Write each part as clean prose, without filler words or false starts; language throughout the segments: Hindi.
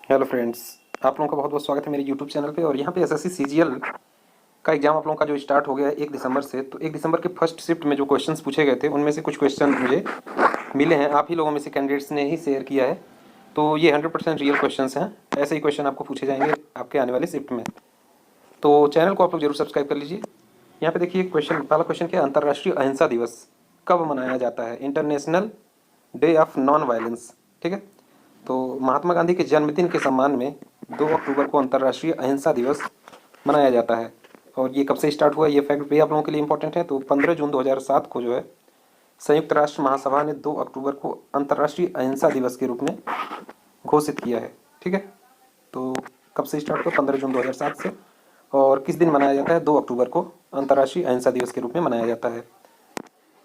हेलो फ्रेंड्स, आप लोगों का बहुत बहुत स्वागत है मेरे यूट्यूब चैनल पे। और यहाँ पे एसएससी सीजीएल का एग्ज़ाम आप लोगों का जो स्टार्ट हो गया है 1 दिसंबर से। तो 1 दिसंबर के फर्स्ट शिफ्ट में जो क्वेश्चंस पूछे गए थे उनमें से कुछ क्वेश्चन मुझे मिले हैं, आप ही लोगों में से कैंडिडेट्स ने ही शेयर किया है। तो ये 100% रियल क्वेश्चंस हैं। ऐसे ही क्वेश्चन आपको पूछे जाएंगे आपके आने वाले शिफ्ट में। तो चैनल को आप लोग जरूर सब्सक्राइब कर लीजिए। यहाँ पे देखिए क्वेश्चन, पहला क्वेश्चन क्या है, अंतर्राष्ट्रीय अहिंसा दिवस कब मनाया जाता है? International day of non violence. ठीक है, तो महात्मा गांधी के जन्मदिन के सम्मान में 2 अक्टूबर को अंतर्राष्ट्रीय अहिंसा दिवस मनाया जाता है। और ये कब से स्टार्ट हुआ, ये फैक्ट भी आप लोगों के लिए इंपॉर्टेंट है। तो 15 जून 2007 को जो है संयुक्त राष्ट्र महासभा ने 2 अक्टूबर को अंतर्राष्ट्रीय अहिंसा दिवस के रूप में घोषित किया है। ठीक है, तो कब से स्टार्ट हुआ? 15 जून 2007 से। और किस दिन मनाया जाता है? 2 अक्टूबर को अंतर्राष्ट्रीय अहिंसा दिवस के रूप में मनाया जाता है।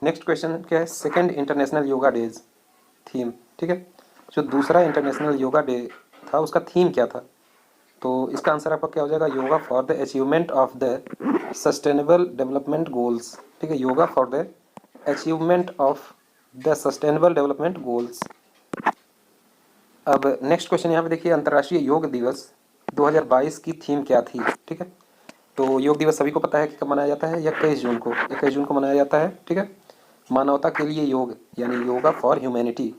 नेक्स्ट क्वेश्चन क्या है, second international yoga days theme. ठीक है, जो दूसरा इंटरनेशनल योगा डे था उसका थीम क्या था? तो इसका आंसर आपका क्या हो जाएगा? Yoga for the achievement of the sustainable development goals. ठीक है, yoga for the achievement of the sustainable development goals. अब नेक्स्ट क्वेश्चन यहाँ पे देखिए, अंतर्राष्ट्रीय योग दिवस 2022 की थीम क्या थी? ठीक है, तो योग दिवस सभी को पता है कि कब मनाया जाता है, 21 जून को। 21 जून को मनाया जाता है। ठीक है, मानवता के लिए योग यानी योगा फॉर ह्यूमैनिटी।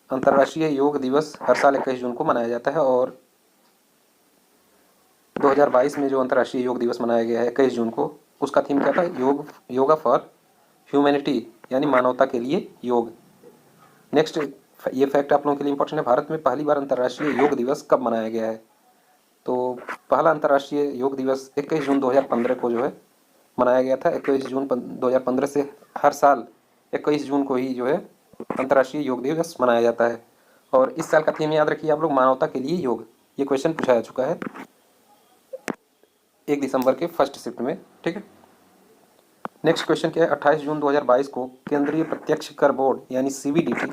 अंतर्राष्ट्रीय योग दिवस हर साल 21 जून को मनाया जाता है। और 2022 में जो अंतर्राष्ट्रीय योग दिवस मनाया गया है 21 जून को, उसका थीम क्या था? योगा फॉर ह्यूमैनिटी यानी मानवता के लिए योग। नेक्स्ट, ये फैक्ट आप लोगों के लिए इंपॉर्टेंट है, भारत में पहली बार अंतर्राष्ट्रीय योग दिवस कब मनाया गया है? तो पहला अंतर्राष्ट्रीय योग दिवस 21 जून 2015 को जो है मनाया गया था। 21 जून 2015 से हर साल 21 जून को ही जो है अंतर्राष्ट्रीय योग दिवस मनाया जाता है। और इस साल का थीम याद रखिए आप लोग, मानवता के लिए योग। ये क्वेश्चन पूछा जा चुका है 1 दिसंबर के फर्स्ट शिफ्ट में। ठीक है, नेक्स्ट क्वेश्चन क्या है, 28 जून 2022 को केंद्रीय प्रत्यक्ष कर बोर्ड यानी सीबीडीटी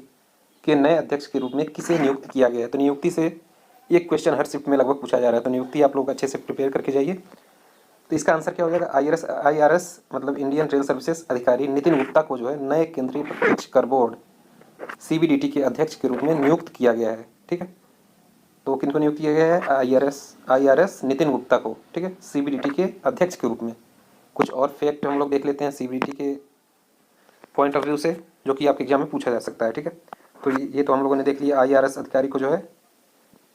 के नए अध्यक्ष के रूप में किसे नियुक्त किया गया है? तो नियुक्ति से एक क्वेश्चन हर शिफ्ट में लगभग पूछा जा रहा है, तो नियुक्ति आप लोग अच्छे से प्रिपेयर करके जाइए। तो इसका आंसर क्या हो जाएगा? आईआरएस मतलब इंडियन रेल सर्विसेज अधिकारी नितिन गुप्ता को जो है नए केंद्रीय प्रत्यक्ष कर बोर्ड सीबीडीटी के अध्यक्ष के रूप में नियुक्त किया गया है। ठीक है, तो किनको नियुक्त किया गया है? आईआरएस नितिन गुप्ता को। ठीक है, सीबीडीटी के अध्यक्ष के रूप में। कुछ और फैक्ट हम लोग देख लेते हैं सीबीडीटी के पॉइंट ऑफ व्यू से, जो कि आपके एग्जाम में पूछा जा सकता है। ठीक है, तो ये तो हम लोगों ने देख लिया, आईआरएस अधिकारी को जो है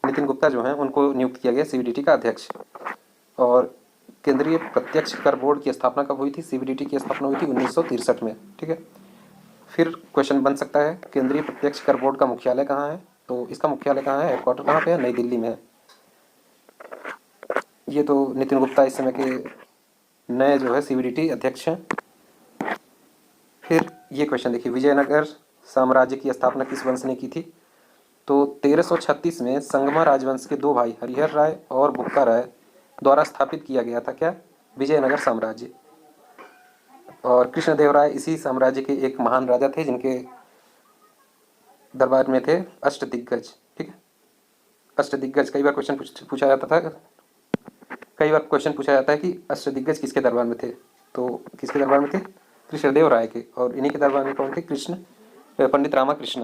नितिन गुप्ता जो है उनको नियुक्त किया गया सीबीडीटी का अध्यक्ष। और केंद्रीय प्रत्यक्ष कर बोर्ड की स्थापना कब हुई थी? सीबीडीटी की स्थापना हुई थी 1963 में। ठीक है, फिर क्वेश्चन बन सकता है, केंद्रीय प्रत्यक्ष कर बोर्ड का मुख्यालय कहाँ है? तो इसका मुख्यालय कहाँ है, हेडक्वार्टर कहाँ पे है? नई दिल्ली में है। ये तो नितिन गुप्ता इस समय के नए जो है सीबीडीटी अध्यक्ष हैं। फिर ये क्वेश्चन देखिए, विजयनगर साम्राज्य की स्थापना किस वंश ने की थी? तो 1336 में संगमा राजवंश के 2 भाई हरिहर राय और बुक्का राय द्वारा स्थापित किया गया था क्या? विजयनगर साम्राज्य। और कृष्णदेवराय इसी साम्राज्य के एक महान राजा थे जिनके दरबार में थे अष्टदिग्गज। ठीक है, अष्टदिग्गज कई बार क्वेश्चन पूछा जाता था, कई बार क्वेश्चन पूछा जाता है कि अष्टदिग्गज किसके दरबार में थे? तो किसके दरबार में थे? कृष्णदेव राय के। और इन्हीं के दरबार में कौन थे? पंडित रामाकृष्ण।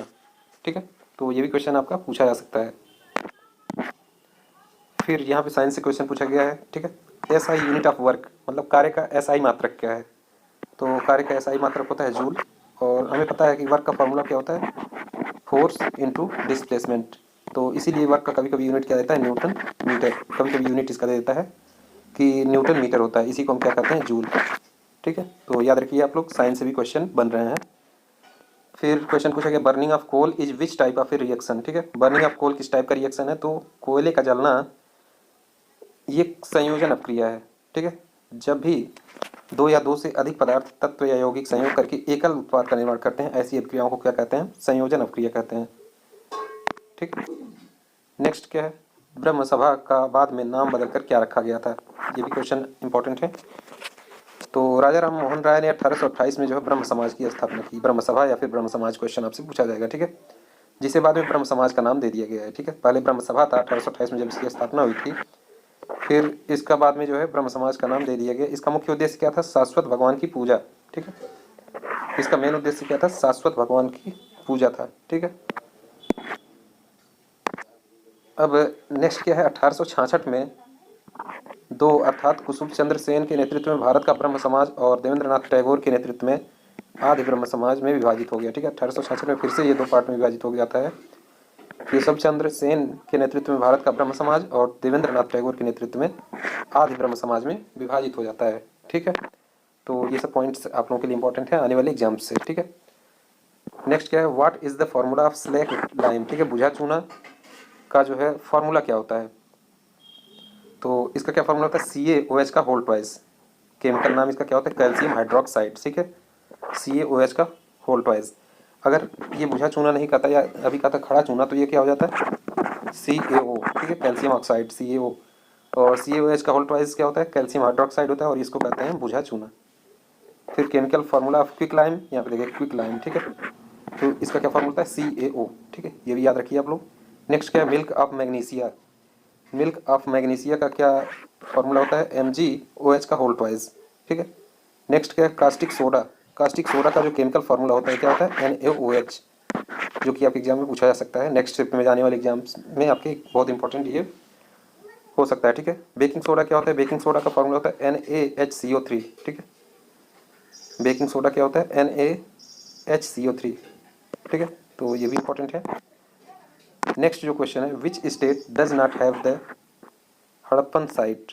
ठीक है, तो ये भी क्वेश्चन आपका पूछा जा सकता है। फिर यहाँ पे साइंस से क्वेश्चन पूछा गया है। ठीक है, एसआई यूनिट ऑफ वर्क मतलब कार्य का एसआई मात्रक क्या है? तो कार्य का एसआई मात्रक होता है जूल। और हमें पता है कि वर्क का फॉर्मूला क्या होता है? Force into displacement. तो इसीलिए वर्क का कभी कभी यूनिट क्या देता है? Newton metre. कभी कभी यूनिट इसका दे देता है कि न्यूटन मीटर होता है, इसी को हम क्या कहते हैं? जूल। ठीक है, तो याद रखिए आप लोग, साइंस से भी क्वेश्चन बन रहे हैं। फिर क्वेश्चन पूछा गया, burning of coal is which type of a reaction? ठीक है, बर्निंग ऑफ कोल किस टाइप का रिएक्शन है? तो कोयले का जलना ये संयोजन अपक्रिया है। ठीक है, जब भी 2 या 2 से अधिक पदार्थ तत्व या यौगिक संयोग करके एकल उत्पाद का निर्माण करते हैं, ऐसी अपक्रियाओं को क्या कहते हैं? संयोजन अपक्रिया कहते हैं। ठीक, नेक्स्ट क्या है, ब्रह्म सभा का बाद में नाम बदलकर क्या रखा गया था? ये भी क्वेश्चन इंपॉर्टेंट है। तो राजा राम मोहन राय ने 1828 में जो है ब्रह्म समाज की स्थापना की। ब्रह्म सभा या फिर ब्रह्म समाज क्वेश्चन आपसे पूछा जाएगा। ठीक है, जिसे बाद में ब्रह्म समाज का नाम दे दिया गया है। ठीक है, पहले ब्रह्म सभा था 1828 में जब इसकी स्थापना हुई थी, फिर इसका बाद में जो है ब्रह्म समाज का नाम दे दिया गया। इसका मुख्य उद्देश्य क्या था? शाश्वत भगवान की पूजा। ठीक है, इसका मेन उद्देश्य क्या था? शाश्वत भगवान की पूजा था। ठीक है, अब नेक्स्ट क्या है, 1866 में दो अर्थात कुसुम चंद्र सेन के नेतृत्व में भारत का ब्रह्म समाज और देवेंद्रनाथ टैगोर के नेतृत्व में आदि ब्रह्म समाज में विभाजित हो गया। ठीक है, 1866 में फिर से ये दो पार्ट में विभाजित हो जाता है। केशव चंद्र सेन के नेतृत्व में भारत का ब्रह्म समाज और देवेंद्रनाथ टैगोर के नेतृत्व में आदि ब्रह्म समाज में विभाजित हो जाता है। ठीक है, तो ये सब पॉइंट्स आप लोगों के लिए इंपॉर्टेंट है आने वाले एग्जाम्स से। ठीक है, नेक्स्ट क्या है, what is the formula of slack lime. ठीक है, बुझा चूना का जो है फॉर्मूला क्या होता है, तो इसका क्या फॉर्मूला होता है, CaOH का होल ट्वाइस। केमिकल नाम इसका क्या होता है, कैल्शियम हाइड्रोक्साइड। ठीक है, CaOH का होल ट्वाइस। अगर ये बुझा चूना नहीं कहता या अभी कहता खड़ा चूना, तो ये क्या हो जाता है, CaO। ठीक है, कैल्शियम ऑक्साइड CaO। और CaOH का होल ट्वाइस क्या होता है, कैल्शियम हाइड्रोक्साइड होता है, और इसको कहते हैं बुझा चूना। फिर chemical formula of quick lime, यहाँ पे देखिए क्विक लाइम। ठीक है, तो इसका क्या फार्मूला होता है, CaO। ठीक है, ये भी याद रखिए आप लोग। नेक्स्ट क्या है, milk of magnesia. Milk of magnesia का क्या फार्मूला होता है, MgOH का होल ट्वाइस। ठीक है, नेक्स्ट क्या है, कास्टिक सोडा। कास्टिक सोडा का जो केमिकल फार्मूला होता है क्या होता है, NaOH, जो कि आपके एग्जाम में पूछा जा सकता है। नेक्स्ट शिफ्ट में जाने वाले एग्जाम्स में आपके बहुत इंपॉर्टेंट ये हो सकता है। ठीक है, बेकिंग सोडा क्या होता है, बेकिंग सोडा का फार्मूला होता है NaHCO3। ठीक है, बेकिंग सोडा क्या होता है, NaHCO3। ठीक है, तो ये भी इंपॉर्टेंट है। नेक्स्ट जो क्वेश्चन है, which state does not have the Harappan site.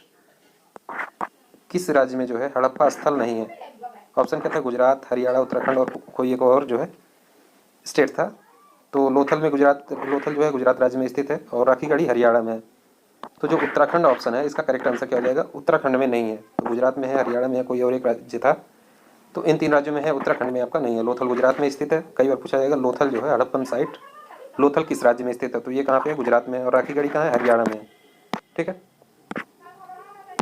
किस राज्य में जो है हड़प्पा स्थल नहीं है। ऑप्शन क्या था, गुजरात, हरियाणा, उत्तराखंड और कोई एक और जो है स्टेट था। तो लोथल में गुजरात, लोथल जो है गुजरात राज्य में स्थित है, और राखीगढ़ी हरियाणा में है। तो जो उत्तराखंड ऑप्शन है इसका करेक्ट आंसर क्या हो जाएगा, उत्तराखंड में नहीं है। तो गुजरात में है, हरियाणा में है, कोई और एक राज्य था, तो इन तीन राज्यों में है, उत्तराखंड में आपका नहीं है। लोथल गुजरात में स्थित है। कई बार पूछा जाएगा लोथल जो है हड़प्पन साइट, लोथल किस राज्य में स्थित है, तो ये कहाँ पे है, गुजरात में है। और राखीगढ़ी कहाँ है, हरियाणा में है। ठीक है,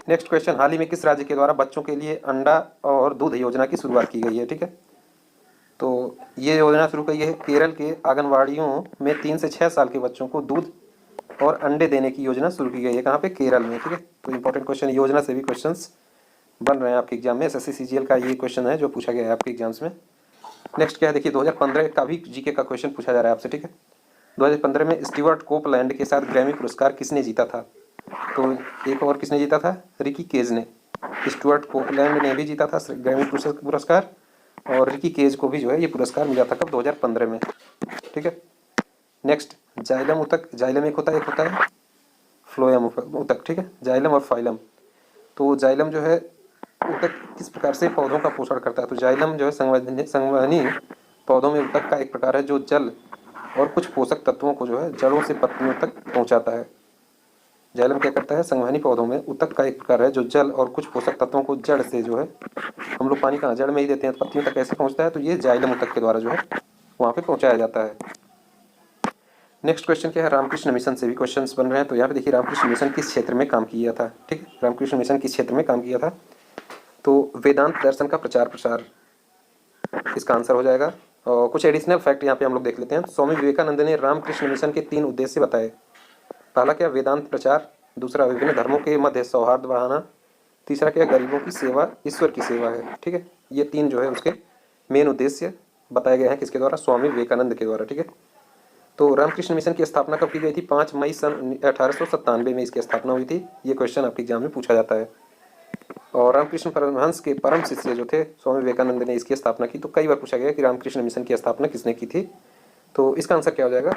नेक्स्ट क्वेश्चन, हाल ही में किस राज्य के द्वारा बच्चों के लिए अंडा और दूध योजना की शुरुआत की गई है। ठीक है, तो ये योजना शुरू की है केरल के आंगनवाड़ियों में 3 से 6 साल के बच्चों को दूध और अंडे देने की योजना शुरू की गई है। कहाँ पे, केरल में। ठीक है, तो इंपॉर्टेंट क्वेश्चन, योजना से भी क्वेश्चंस बन रहे हैं आपके एग्जाम में। SSC CGL का ये क्वेश्चन है जो पूछा गया है आपके एग्जाम्स में। नेक्स्ट क्या है, देखिए 2015 का भी जीके का क्वेश्चन पूछा जा रहा है आपसे। ठीक है, 2015 में स्टीवर्ट कोपलैंड के साथ ग्रैमी पुरस्कार किसने जीता था। तो एक और किसने जीता था, रिकी केज ने। स्टुअर्ट कोपलैंड ने भी जीता था ग्रैमी पुरस्कार, और रिकी केज को भी जो है ये पुरस्कार मिला था कब, 2015 में। ठीक है, नेक्स्ट, जाइलम ऊतक। जाइलम एक होता है फ्लोएम ऊतक। ठीक है, जाइलम और फाइलम। तो जाइलम जो है ऊतक किस प्रकार से पौधों का पोषण करता है, तो जाइलम जो है संवहनी पौधों में ऊतक का एक प्रकार है जो जल और कुछ पोषक तत्वों को जो है जड़ों से पत्तियों तक पहुंचाता है। जाइलम क्या करता है, संवहनी पौधों में ऊतक का एक प्रकार है जो जल और कुछ पोषक तत्वों को जड़ से जो है, हम लोग पानी कहाँ जड़ में ही देते हैं, तो पत्तियों तक कैसे पहुंचता है, तो ये जाइलम ऊतक के द्वारा जो है वहाँ पे पहुंचाया जाता है। नेक्स्ट क्वेश्चन क्या है, रामकृष्ण मिशन से भी क्वेश्चंस बन रहे हैं। तो यहाँ पे देखिए रामकृष्ण मिशन किस क्षेत्र में काम किया था। ठीक है, रामकृष्ण मिशन किस क्षेत्र में काम किया था, तो वेदांत दर्शन का प्रचार प्रसार इसका आंसर हो जाएगा। और कुछ एडिशनल फैक्ट यहाँ पे हम लोग देख लेते हैं। स्वामी विवेकानंद ने रामकृष्ण मिशन के 3 उद्देश्य बताए। पहला क्या, वेदांत प्रचार। दूसरा, विभिन्न धर्मों के मध्य सौहार्द बढ़ाना। तीसरा क्या, गरीबों की सेवा, ईश्वर की सेवा है। ठीक है, ये 3 जो है उसके मेन उद्देश्य बताए गए हैं किसके द्वारा, स्वामी विवेकानंद के द्वारा। ठीक है, तो रामकृष्ण मिशन की स्थापना कब की गई थी, 5 मई सन 1897 में इसकी स्थापना हुई थी। ये क्वेश्चन आपके एग्जाम में पूछा जाता है। और रामकृष्ण परमहंस के परम शिष्य जो थे स्वामी विवेकानंद ने इसकी स्थापना की। तो कई बार पूछा गया कि रामकृष्ण मिशन की स्थापना किसने की थी, तो इसका आंसर क्या हो जाएगा,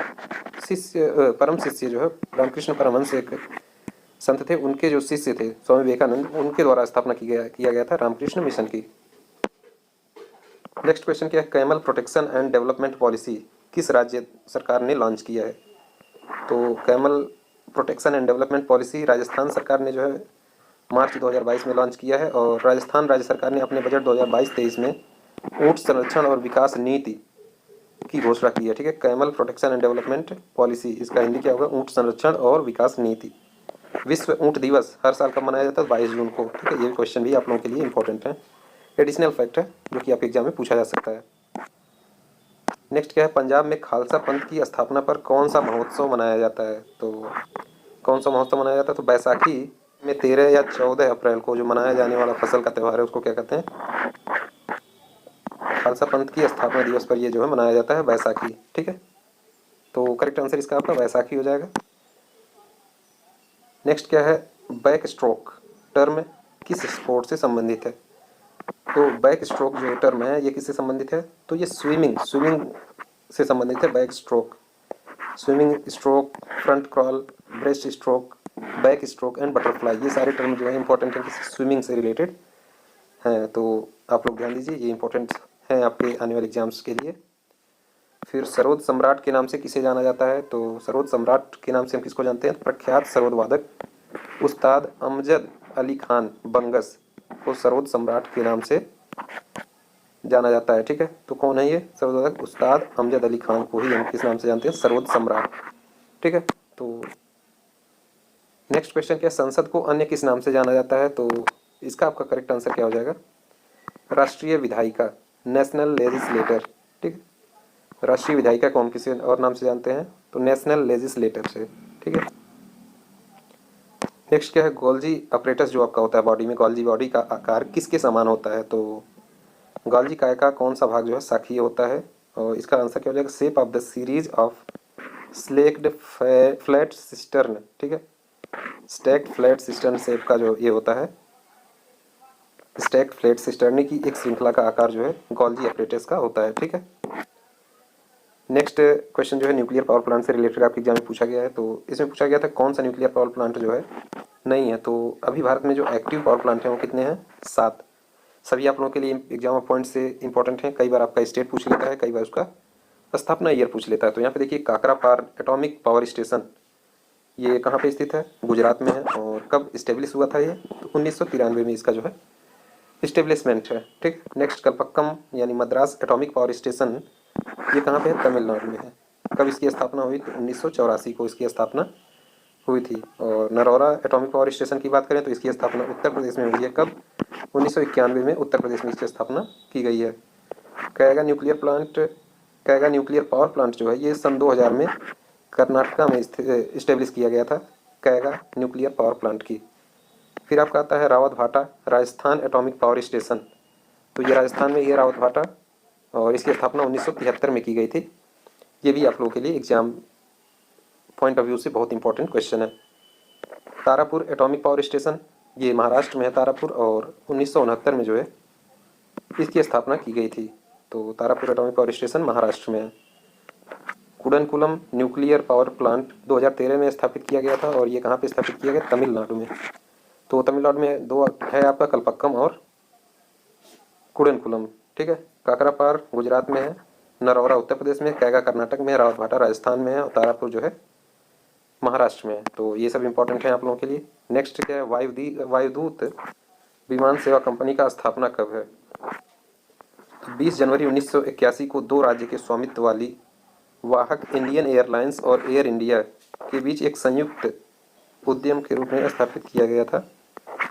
परम शिष्य जो है रामकृष्ण परमहंस एक संत थे, उनके जो शिष्य थे स्वामी विवेकानंद, उनके द्वारा स्थापना किया गया था रामकृष्ण मिशन की। नेक्स्ट क्वेश्चन क्या है, camel protection and development policy किस राज्य सरकार ने लॉन्च किया है। तो camel protection and development policy Rajasthan सरकार ने जो है मार्च 2022 में लॉन्च किया है। और राजस्थान राज्य सरकार ने अपने बजट 2022-23 में ऊंट संरक्षण और विकास नीति की घोषणा की है। ठीक है, camel protection and development policy, इसका हिंदी क्या होगा, ऊंट संरक्षण और विकास नीति। विश्व ऊंट दिवस हर साल कब मनाया जाता है, 22 जून को। ठीक है, ये क्वेश्चन भी आप लोगों के लिए इंपॉर्टेंट है, एडिशनल फैक्ट है जो कि आपके एग्जाम में पूछा जा सकता है। नेक्स्ट क्या है, पंजाब में खालसा पंथ की स्थापना पर कौन सा महोत्सव मनाया जाता है। तो कौन सा महोत्सव मनाया जाता है, तो बैसाखी में 13 या 14 अप्रैल को जो मनाया जाने वाला फसल का त्यौहार है उसको क्या कहते हैं, खालसा पंथ की स्थापना दिवस पर ये जो है मनाया जाता है बैसाखी। ठीक है, तो करेक्ट आंसर इसका आपका बैसाखी हो जाएगा। नेक्स्ट क्या है, बैक स्ट्रोक टर्म किस स्पोर्ट से संबंधित है? तो बैक स्ट्रोक जो टर्म है ये किससे संबंधित है? तो ये स्विमिंग से संबंधित है। Back stroke, swimming stroke, front crawl, breast stroke, back stroke and butterfly, ये सारे टर्म जो है इंपॉर्टेंट है, किसी स्विमिंग से रिलेटेड हैं। तो आप लोग ध्यान दीजिए, ये इंपॉर्टेंट हैं आपके आने वाले एग्जाम्स के लिए। फिर सरोद सम्राट के नाम से किसे जाना जाता है? तो सरोद सम्राट के नाम से हम किसको जानते हैं? प्रख्यात सरोद वादक उस्ताद अमजद अली खान बंगस को सरोद सम्राट के नाम से जाना जाता है। ठीक है, तो कौन है ये सरोद वादक? उस्ताद अमजद अली खान को ही हम किस नाम से जानते हैं? सरोद सम्राट। ठीक है, तो नेक्स्ट क्वेश्चन क्या है, संसद को अन्य किस नाम से जाना जाता है? तो इसका आपका करेक्ट आंसर क्या हो जाएगा? राष्ट्रीय विधायिका, नेशनल लेजिस्लेटर। ठीक है, राष्ट्रीय विधायिका को हम किसी और नाम से जानते हैं? तो नेशनल लेजिस्लेटर से। ठीक है, नेक्स्ट क्या है, गोल्जी अपरेटस जो आपका होता है बॉडी में, गोल्जी बॉडी का आकार किसके समान होता है? तो गोल्जी काय का कौन सा भाग जो है शाखीय होता है? और इसका आंसर क्या हो जाएगा? Shape of the series of slaked flat cistern. ठीक है, स्टैक्ड फ्लैट सिस्टर्न शेप का जो ये होता है, स्टैक्ड फ्लैट सिस्टर्नी की एक श्रृंखला का आकार जो है गोल्जी अपरेटस का होता है। ठीक है, नेक्स्ट क्वेश्चन जो है न्यूक्लियर पावर प्लांट से रिलेटेड आपके एग्जाम में पूछा गया है। तो इसमें पूछा गया था कौन सा न्यूक्लियर पावर प्लांट जो है नहीं है। तो अभी भारत में जो एक्टिव पावर प्लांट हैं वो कितने हैं? 7। सभी आप लोगों के लिए एग्जाम पॉइंट से इंपॉर्टेंट हैं। कई बार आपका स्टेट पूछ लेता है, कई बार उसका स्थापना ईयर पूछ लेता है। तो यहाँ पे देखिए काकरापार एटॉमिक पावर स्टेशन, ये कहाँ पे स्थित है? गुजरात में है। और कब इस्टेब्लिश हुआ था ये? तो 1993 में इसका जो है इस्टेब्लिशमेंट है। ठीक, नेक्स्ट कलपक्कम यानी मद्रास एटॉमिक पावर स्टेशन, ये कहाँ पे है? तमिलनाडु में है। कब इसकी स्थापना हुई? तो 1984 को इसकी स्थापना हुई थी। और नरौरा एटॉमिक पावर स्टेशन की बात करें तो इसकी स्थापना उत्तर प्रदेश में हुई है। कब? 1991 में उत्तर प्रदेश में इसकी स्थापना की गई है। कैगा न्यूक्लियर पावर प्लांट जो है ये सन 2000 में कर्नाटका में इस्टेब्लिश किया गया था, कैगा न्यूक्लियर पावर प्लांट की। फिर आपका आता है रावत भाटा राजस्थान एटॉमिक पावर स्टेशन, तो ये राजस्थान में ये रावत भाटा, और इसकी स्थापना 1973 में की गई थी। ये भी आप लोगों के लिए एग्जाम पॉइंट ऑफ व्यू से बहुत इंपॉर्टेंट क्वेश्चन है। तारापुर एटॉमिक पावर स्टेशन, ये महाराष्ट्र में है तारापुर, और 1969 में जो है इसकी स्थापना की गई थी। तो Tarapur atomic power station Maharashtra में है। कुडनकुलम न्यूक्लियर पावर प्लांट 2013 में स्थापित किया गया था, और ये कहाँ पे स्थापित किया गया? तमिलनाडु में। तो तमिलनाडु में दो है आपका, कलपक्कम और कुडनकुलम। ठीक है, काकरापार गुजरात में है, नरौरा उत्तर प्रदेश में, कैगा कर्नाटक में, रावत भाटा राजस्थान में है, और तारापुर जो है महाराष्ट्र में है। तो ये सब इंपॉर्टेंट है आप लोगों के लिए। नेक्स्ट क्या है, वायुदूत विमान सेवा कंपनी का स्थापना कब है? तो 20 जनवरी 1981 को दो राज्य के स्वामित्व वाली वाहक इंडियन एयरलाइंस और एयर इंडिया के बीच एक संयुक्त उद्यम के रूप में स्थापित किया गया था।